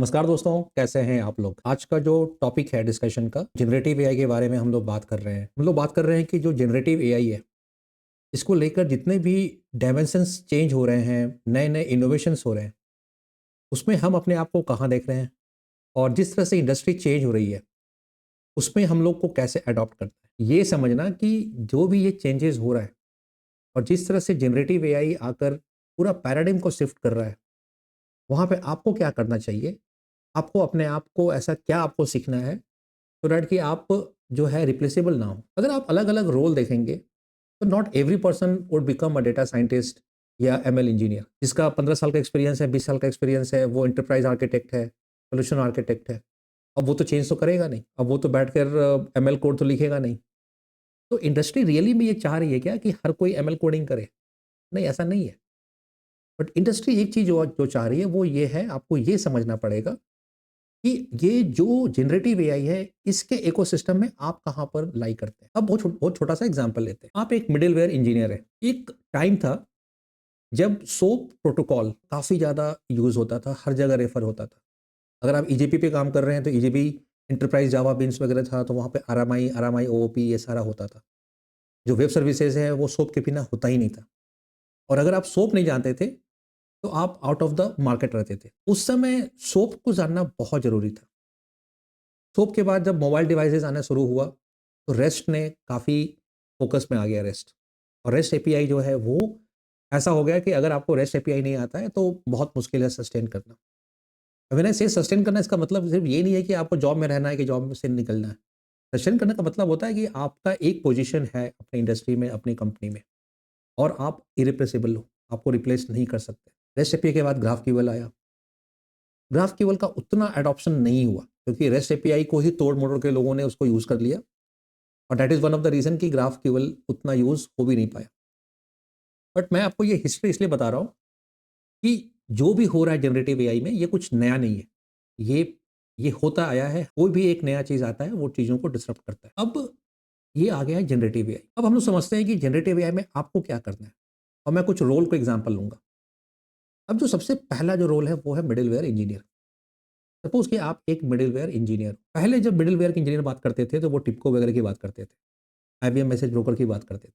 नमस्कार दोस्तों, कैसे हैं आप लोग? आज का जो टॉपिक है डिस्कशन का, जनरेटिव एआई के बारे में हम लोग बात कर रहे हैं। हम लोग बात कर रहे हैं कि जो जनरेटिव एआई है, इसको लेकर जितने भी डायमेंशंस चेंज हो रहे हैं, नए-नए इनोवेशंस हो रहे हैं, उसमें हम अपने आप को कहाँ देख रहे हैं? और जिस तरह से इंडस्ट्री चेंज हो रही है, उसमें हम लोग को कैसे अडॉप्ट करना है? ये समझना कि जो भी ये चेंजेस हो रहा है और जिस तरह से जनरेटिव एआई आकर पूरा पैराडिग्म को शिफ्ट कर रहा है, वहाँ पे आपको क्या करना चाहिए? आपको अपने आप को ऐसा क्या आपको सीखना है सो दैट कि आप जो है रिप्लेसेबल ना हो। अगर आप अलग-अलग रोल देखेंगे तो not every person would become a data scientist या एमएल इंजीनियर। जिसका 15 साल का एक्सपीरियंस है, 20 साल का एक्सपीरियंस है, वो एंटरप्राइज आर्किटेक्ट है, सॉल्यूशन आर्किटेक्ट है। अब वो तो चेंज तो करेगा नहीं। अब वो तो बैठकर एमएल कोड तो लिखेगा नहीं। तो इंडस्ट्री रियली में ये चाह रही है क्या कि हर कोई एमएल कोडिंग करे? नहीं, ऐसा नहीं है। बट इंडस्ट्री एक चीज़ जो जो चाह रही है वो ये है, आपको ये समझना पड़ेगा कि ये जो जनरेटिव एआई है, इसके इकोसिस्टम में आप कहाँ पर लाई करते हैं। अब बहुत छोटा-सा एग्ज़ाम्पल लेते हैं। आप एक मिडलवेयर इंजीनियर हैं। एक टाइम था जब सोप प्रोटोकॉल काफ़ी ज़्यादा यूज़ होता था, हर जगह रेफ़र होता था। अगर आप ईजेपी पे काम कर रहे हैं तो ईजेपी एंटरप्राइज़ जावा बीन्स वगैरह था, तो वहाँ पे आरएमआई आरएमआई, ओओपी ये सारा होता था। जो वेब सर्विसेज़ है वो सोप के बिना होता ही नहीं था। और अगर आप सोप नहीं जानते थे, तो आप आउट ऑफ द मार्केट रहते थे। उस समय सोप को जानना बहुत ज़रूरी था। सोप के बाद जब मोबाइल डिवाइसेज़ आना शुरू हुआ, तो रेस्ट ने काफ़ी फ़ोकस में आ गया रेस्ट। और रेस्ट एपीआई जो है वो ऐसा हो गया कि अगर आपको रेस्ट एपीआई नहीं आता है तो बहुत मुश्किल है सस्टेन करना। व्हेन आई से सस्टेन करना इसका मतलब सिर्फ़ ये नहीं है कि आपको जॉब में रहना है कि जॉब से निकलना है। सस्टेन करने का मतलब होता है कि आपका एक पोज़ीशन है अपनी इंडस्ट्री में, अपनी कंपनी में और आप इरिप्लेसेबल हो, आपको रिप्लेस नहीं कर सकते। रेस्ट एपीआई के बाद ग्राफ़ आया। ग्राफ़ का उतना एडॉप्शन नहीं हुआ क्योंकि रेस्ट एपीआई को ही तोड़-मरोड़ के लोगों ने उसको यूज़ कर लिया। और that is one of the reason कि ग्राफ केवल उतना यूज़ हो भी नहीं पाया। बट मैं आपको ये हिस्ट्री इसलिए बता रहा हूँ कि जो भी हो रहा है जनरेटिव एआई में ये कुछ नया नहीं है। ये ये होता आया है, कोई भी एक नया चीज़ आता है वो चीज़ों को डिसरप्ट करता है। अब ये आ गया है जनरेटिव एआई। अब हम लोग समझते हैं कि जनरेटिव एआई में आपको क्या करना है? और मैं कुछ रोल को एग्ज़ाम्पल लूँगा। अब जो सबसे पहला जो रोल है वो है मिडलवेयर इंजीनियर। सपोज़ कि आप एक मिडलवेयर इंजीनियर हो। पहले जब मिडलवेयर के इंजीनियर बात करते थे तो वो टिपको वगैरह की बात करते थे। आईबीएम मैसेज ब्रोकर की बात करते थे।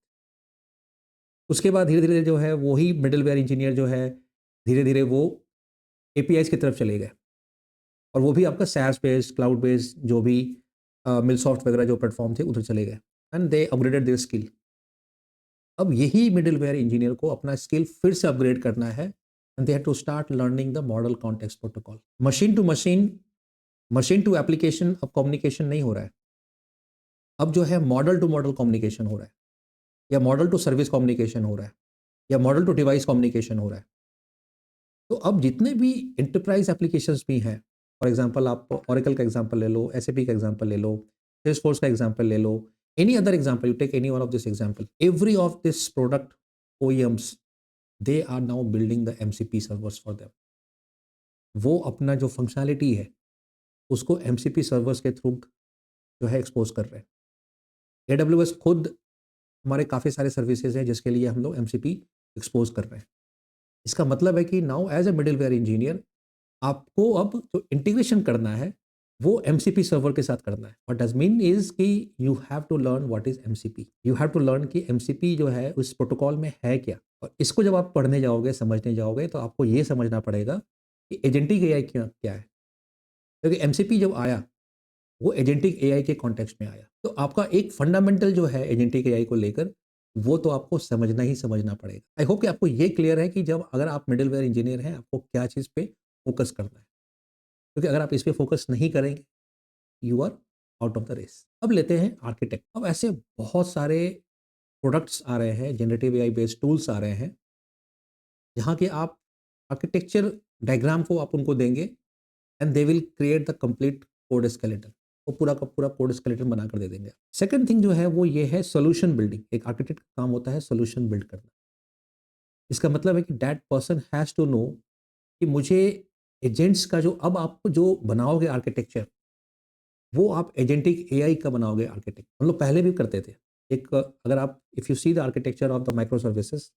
उसके बाद धीरे-धीरे जो है वही मिडलवेयर इंजीनियर जो है, धीरे-धीरे वो एपीआईज़ की तरफ चले गए और वो भी आपका SaaS बेस्ड, क्लाउड बेस्ड जो भी मिलसॉफ्ट वगैरह जो प्लेटफ़ॉर्म थे उधर चले गए and they upgraded their skill. अब यही मिडलवेयर इंजीनियर को अपना स्किल फिर से अपग्रेड करना है and they have to start learning the model context protocol. Machine to application अब कम्युनिकेशन नहीं हो रहा है। अब जो है मॉडल टू मॉडल कम्युनिकेशन हो रहा है या मॉडल टू सर्विस कम्युनिकेशन हो रहा है या मॉडल टू डिवाइस कम्युनिकेशन हो रहा है। तो अब जितने भी एंटरप्राइज एप्लीकेशंस भी हैं, फॉर एग्जांपल आप ओरेकल का एग्जांपल ले लो, एसएपी का एग्जांपल ले लो, सेल्सफोर्स का एग्जांपल ले लो, any other example, you take any one of this example, every of this product OEMs they are now building the MCP servers for them. वो अपना जो फंक्शनैलिटी है उसको एमसीपी सर्वर्स के थ्रू जो है एक्सपोज कर रहे हैं। एडब्ल्यूएस खुद हमारे काफ़ी सारे सर्विसेज हैं जिसके लिए हम लोग एमसीपी एक्सपोज कर रहे हैं। इसका मतलब है कि now as a middleware engineer आपको अब जो इंटीग्रेशन करना है वो एमसीपी सर्वर के साथ करना है। व्हाट डज मीन इज कि you have to learn what is MCP. You have to learn कि एमसीपी जो है उस प्रोटोकॉल में है क्या। और इसको जब आप पढ़ने जाओगे, समझने जाओगे, तो आपको ये समझना पड़ेगा कि एजेंटिक एआई क्या क्या है। क्योंकि एमसीपी जब आया वो एजेंटिक एआई के कॉन्टेक्स्ट में आया। तो आपका एक फंडामेंटल जो है एजेंटिक एआई को लेकर वो तो आपको समझना ही समझना पड़ेगा। आई होप कि आपको ये क्लियर है कि जब अगर आप मिडलवेयर इंजीनियर हैं आपको क्या चीज़ पे फोकस करना है। क्योंकि अगर आप इस पे फोकस नहीं करेंगे you are out of the race. अब लेते हैं आर्किटेक्ट। अब ऐसे बहुत सारे प्रोडक्ट्स आ रहे हैं, जनरेटिव एआई बेस्ड टूल्स आ रहे हैं जहाँ के आप आर्किटेक्चर डायग्राम को आप उनको देंगे and they will create the complete code skeleton. वो पूरा का पूरा कोड स्केलेटन बना कर दे देंगे। सेकंड थिंग जो है वो ये है सॉल्यूशन बिल्डिंग। एक आर्किटेक्ट का काम होता है सॉल्यूशन बिल्ड करना। इसका मतलब है कि that person has to know कि मुझे एजेंट्स का जो अब आप जो बनाओगे आर्किटेक्चर वो आप एजेंटिक एआई का बनाओगे आर्किटेक्ट। हम लोग पहले भी करते थे। एक अगर आप if you see the architecture of the micro services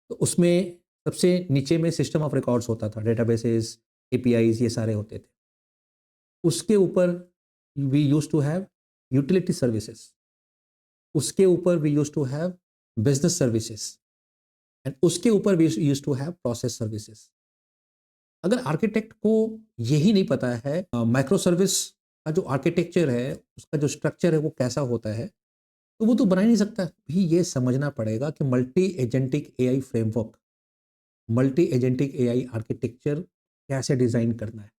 तो उसमें सबसे नीचे में सिस्टम ऑफ रिकॉर्ड्स होता था, डेटाबेसेस, एपीआईज ये सारे होते थे। उसके ऊपर we used to have utility services, उसके ऊपर we used to have business services and उसके ऊपर we used to have process services. अगर आर्किटेक्ट को यही नहीं पता है माइक्रो सर्विस का जो आर्किटेक्चर है, उसका जो स्ट्रक्चर है वो कैसा होता है, तो वो तो बना ही नहीं सकता। भी ये समझना पड़ेगा कि multi agentic AI framework, multi agentic AI architecture कैसे डिज़ाइन करना है,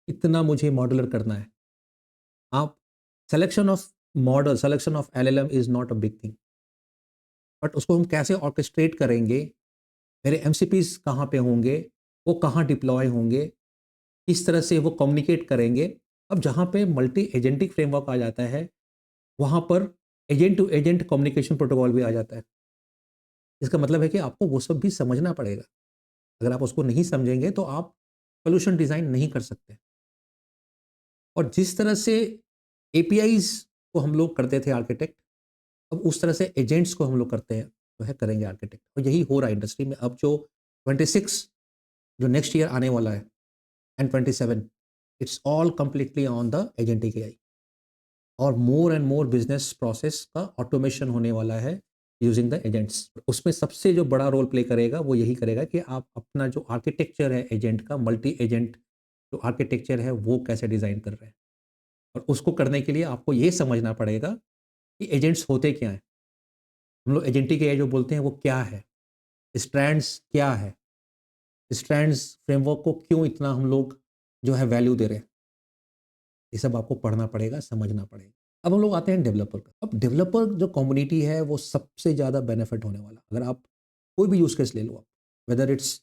इतना मुझे मॉडुलर करना है। आप selection of model, selection of LLM is not a big thing, but उसको हम कैसे ऑर्केस्ट्रेट करेंगे, मेरे एमसीपीज़ कहाँ पे होंगे, वो कहाँ डिप्लॉय होंगे, किस तरह से वो कम्युनिकेट करेंगे। अब जहाँ पे मल्टी एजेंटिक फ्रेमवर्क आ जाता है, वहाँ पर agent to agent communication protocol भी आ जाता है। इसका मतलब है कि आपको वो सब भी समझना पड़ेगा। अगर आप उसको नहीं समझेंगे तो आप सॉल्यूशन डिज़ाइन नहीं कर सकते। और जिस तरह से एपीआईज़ को हम लोग करते थे आर्किटेक्ट, अब उस तरह से एजेंट्स को हम लोग करते हैं, जो है करेंगे आर्किटेक्ट। और यही हो रहा है इंडस्ट्री में। अब जो 26 जो नेक्स्ट ईयर आने वाला है and 27, it's all completely on the agentic AI. और more and more business process का ऑटोमेशन होने वाला है यूजिंग द एजेंट्स। उसमें सबसे जो बड़ा रोल प्ले करेगा वो यही करेगा कि आप अपना जो आर्किटेक्चर है एजेंट का, मल्टी एजेंट जो आर्किटेक्चर है वो कैसे डिज़ाइन कर रहे हैं। और उसको करने के लिए आपको ये समझना पड़ेगा कि एजेंट्स होते क्या हैं। हम लोग एजेंटिक एआई जो बोलते हैं वो क्या है, स्ट्रैंड्स क्या है, स्ट्रैंड्स फ्रेमवर्क को क्यों इतना हम लोग जो है वैल्यू दे रहे हैं, ये सब आपको पढ़ना पड़ेगा, समझना पड़ेगा। अब हम लोग आते हैं डेवलपर का। अब डेवलपर जो कम्युनिटी है वो सबसे ज़्यादा बेनिफिट होने वाला। अगर आप कोई भी यूज़ केस ले लो, आप whether it's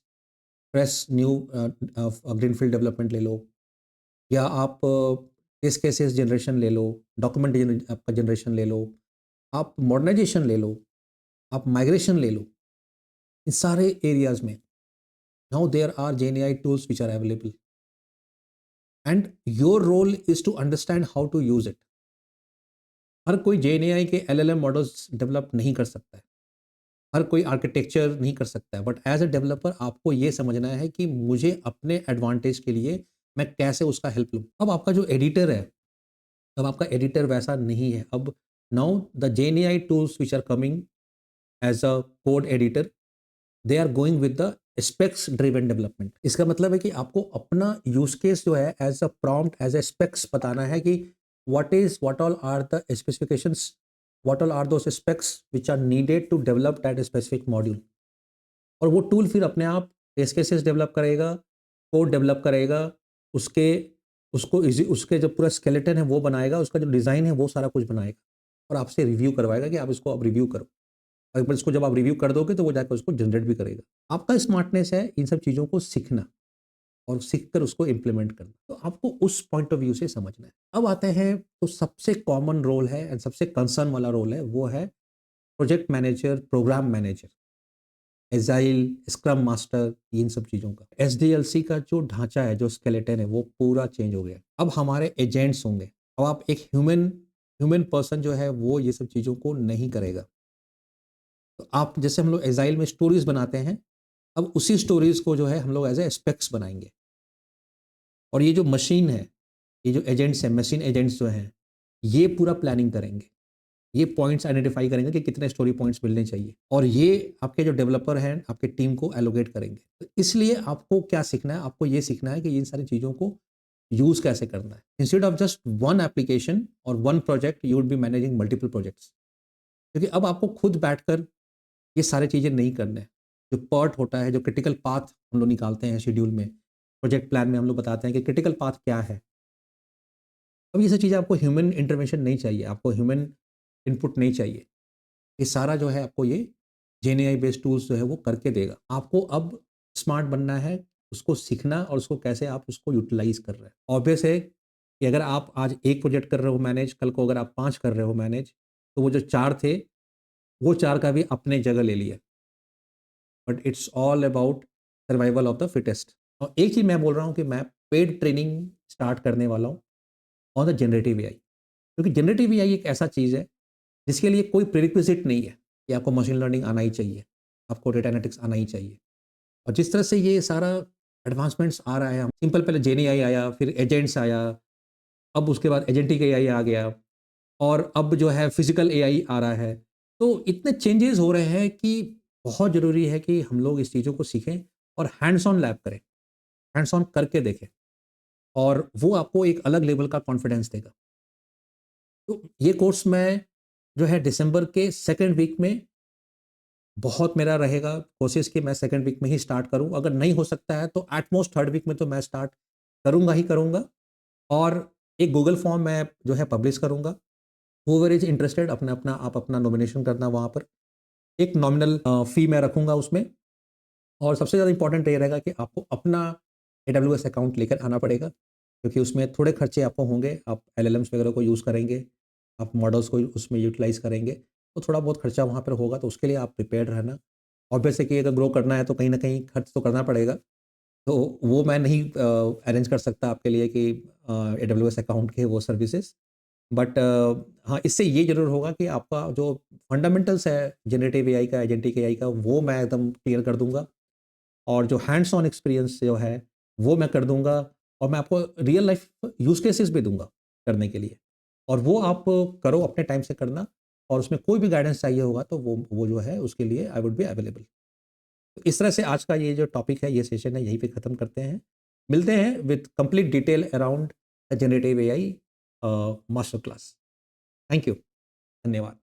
fresh new greenfield development ले लो, या आप टेस्ट केसेस जनरेशन ले लो, डॉक्यूमेंट आपका जनरेशन ले लो, आप मॉडर्नाइजेशन ले लो, आप माइग्रेशन ले लो, इन सारे एरियाज में now there are GenAI tools which are available and your role is to understand how to use it. हर कोई जेएनएआई के एलएलएम मॉडल्स डेवलप नहीं कर सकता है, हर कोई आर्किटेक्चर नहीं कर सकता है, बट एज अ डेवलपर आपको ये समझना है कि मुझे अपने एडवांटेज के लिए मैं कैसे उसका हेल्प लूँ। अब आपका जो एडिटर है, अब आपका एडिटर वैसा नहीं है। अब now the GenAI tools which are coming as a code editor, they are going with the specs driven development. इसका मतलब है कि आपको अपना यूज केस जो है as a prompt, as a specs बताना है कि what all are the specifications, what all are those specs which are needed to develop that specific module। और वो टूल फिर अपने आप टेस्ट केसेस डेवलप करेगा, कोड डेवलप करेगा, उसके उसको इजी उसके जो पूरा स्केलेटन है वो बनाएगा, उसका जो डिज़ाइन है वो सारा कुछ बनाएगा और आपसे रिव्यू करवाएगा कि आप इसको अब रिव्यू करो। और एक बार इसको जब आप रिव्यू कर दोगे तो वो जाकर उसको जनरेट भी करेगा। आपका स्मार्टनेस है इन सब चीज़ों को सीखना और सीख कर उसको इम्प्लीमेंट करना। तो आपको उस पॉइंट ऑफ व्यू से समझना है। अब आते हैं तो सबसे कॉमन रोल है एंड सबसे कंसर्न वाला रोल है, वो है project manager, program manager, agile, scrum master, इन सब चीज़ों का। एसडीएलसी का जो ढांचा है, जो स्केलेटन है, वो पूरा चेंज हो गया। अब हमारे एजेंट्स होंगे। अब आप एक ह्यूमन ह्यूमन पर्सन जो है वो ये सब चीज़ों को नहीं करेगा। तो आप जैसे हम लोग एजाइल में स्टोरीज बनाते हैं, अब उसी स्टोरीज को जो है हम लोग एज ए स्पेक्स बनाएंगे। और ये जो मशीन है, ये जो एजेंट्स हैं, मशीन एजेंट्स जो हैं, ये पूरा प्लानिंग करेंगे। ये पॉइंट्स आइडेंटिफाई करेंगे कि कितने स्टोरी पॉइंट्स मिलने चाहिए और ये आपके जो डेवलपर हैं आपके टीम को एलोकेट करेंगे। तो इसलिए आपको क्या सीखना है, आपको ये सीखना है कि इन सारी चीज़ों को यूज़ कैसे करना है। Instead of just one application और one project, you would be managing multiple projects. क्योंकि अब आपको खुद बैठकर ये सारी चीज़ें नहीं करना है। जो पर्ट होता है, जो क्रिटिकल पाथ हम लोग निकालते हैं शेड्यूल में, प्रोजेक्ट प्लान में हम लोग बताते हैं कि क्रिटिकल पाथ क्या है। अब ये सब चीज़ें आपको ह्यूमन इंटरवेंशन नहीं चाहिए, आपको ह्यूमन इनपुट नहीं चाहिए। ये सारा जो है आपको ये जेएनएआई बेस्ड टूल्स जो है वो करके देगा। आपको अब स्मार्ट बनना है, उसको सीखना और उसको कैसे आप उसको यूटिलाइज़ कर रहे हैं। ऑब्वियस है कि अगर आप आज 1 प्रोजेक्ट कर रहे हो मैनेज, कल को अगर आप 5 कर रहे हो मैनेज, तो वो जो 4 थे, वो 4 का भी अपने जगह ले लिया। But it's all about survival of the fittest. और एक चीज़ मैं बोल रहा हूँ कि मैं पेड ट्रेनिंग स्टार्ट करने वाला हूँ ऑन द जनरेटिव एआई। क्योंकि जनरेटिव एआई एक ऐसा चीज़ है जिसके लिए कोई प्रीरिक्विजिट नहीं है कि आपको मशीन लर्निंग आना ही चाहिए, आपको डेटा एनालिटिक्स आना ही चाहिए। और जिस तरह से ये सारा एडवांसमेंट्स आ रहा है। सिंपल पहले जेनी आया, फिर एजेंट्स आया, अब उसके बाद एजेंटिक एआई आ गया और अब जो है फिजिकल एआई आ रहा है। तो इतने चेंजेस हो रहे हैं कि बहुत ज़रूरी है कि हम लोग इस चीज़ों को सीखें और हैंड्स ऑन लैब करें, हैंड्स ऑन करके देखें और वो आपको एक अलग लेवल का कॉन्फिडेंस देगा। तो ये कोर्स मैं जो है दिसंबर के सेकंड वीक में बहुत मेरा रहेगा कोशिश कि मैं सेकंड वीक में ही स्टार्ट करूं। अगर नहीं हो सकता है तो एट मोस्ट थर्ड वीक में तो मैं स्टार्ट करूंगा ही करूंगा। और एक गूगल फॉर्म मैं जो है पब्लिश करूंगा। हूएवर इज इंटरेस्टेड अपना अपना आप अपना नॉमिनेशन करना वहाँ पर। एक नॉमिनल फ़ी मैं रखूँगा उसमें और सबसे ज़्यादा इंपॉर्टेंट ये रहेगा कि आपको अपना एडब्ल्यूएस अकाउंट लेकर आना पड़ेगा क्योंकि उसमें थोड़े खर्चे आपको होंगे। आप एलएलएम्स वगैरह को यूज़ करेंगे, आप मॉडल्स को उसमें यूटिलाइज़ करेंगे, तो थोड़ा बहुत खर्चा वहाँ पर होगा, तो उसके लिए आप प्रिपेयर्ड रहना। ऑब्वियस है कि अगर ग्रो करना है तो कहीं न कहीं खर्च तो करना पड़ेगा। तो वो मैं नहीं अरेंज कर सकता आपके लिए कि एडब्ल्यूएस अकाउंट के वो सर्विसेज़। बट हाँ, इससे ये ज़रूर होगा कि आपका जो फंडामेंटल्स है जनरेटिव एआई का, एजेंटिक एआई का, वो मैं एकदम क्लियर कर दूँगा और जो हैंड्स ऑन एक्सपीरियंस जो है, वो मैं कर दूँगा और मैं आपको रियल लाइफ़ यूज़ केसेस भी दूँगा करने के लिए और वो आप करो अपने टाइम से करना और उसमें कोई भी गाइडेंस चाहिए होगा तो वो जो है उसके लिए आई वुड बी अवेलेबल। तो इस तरह से आज का ये जो टॉपिक है, ये सेशन है, यहीं पे ख़त्म करते हैं। मिलते हैं with complete detail around generative AI master class. Thank you. धन्यवाद।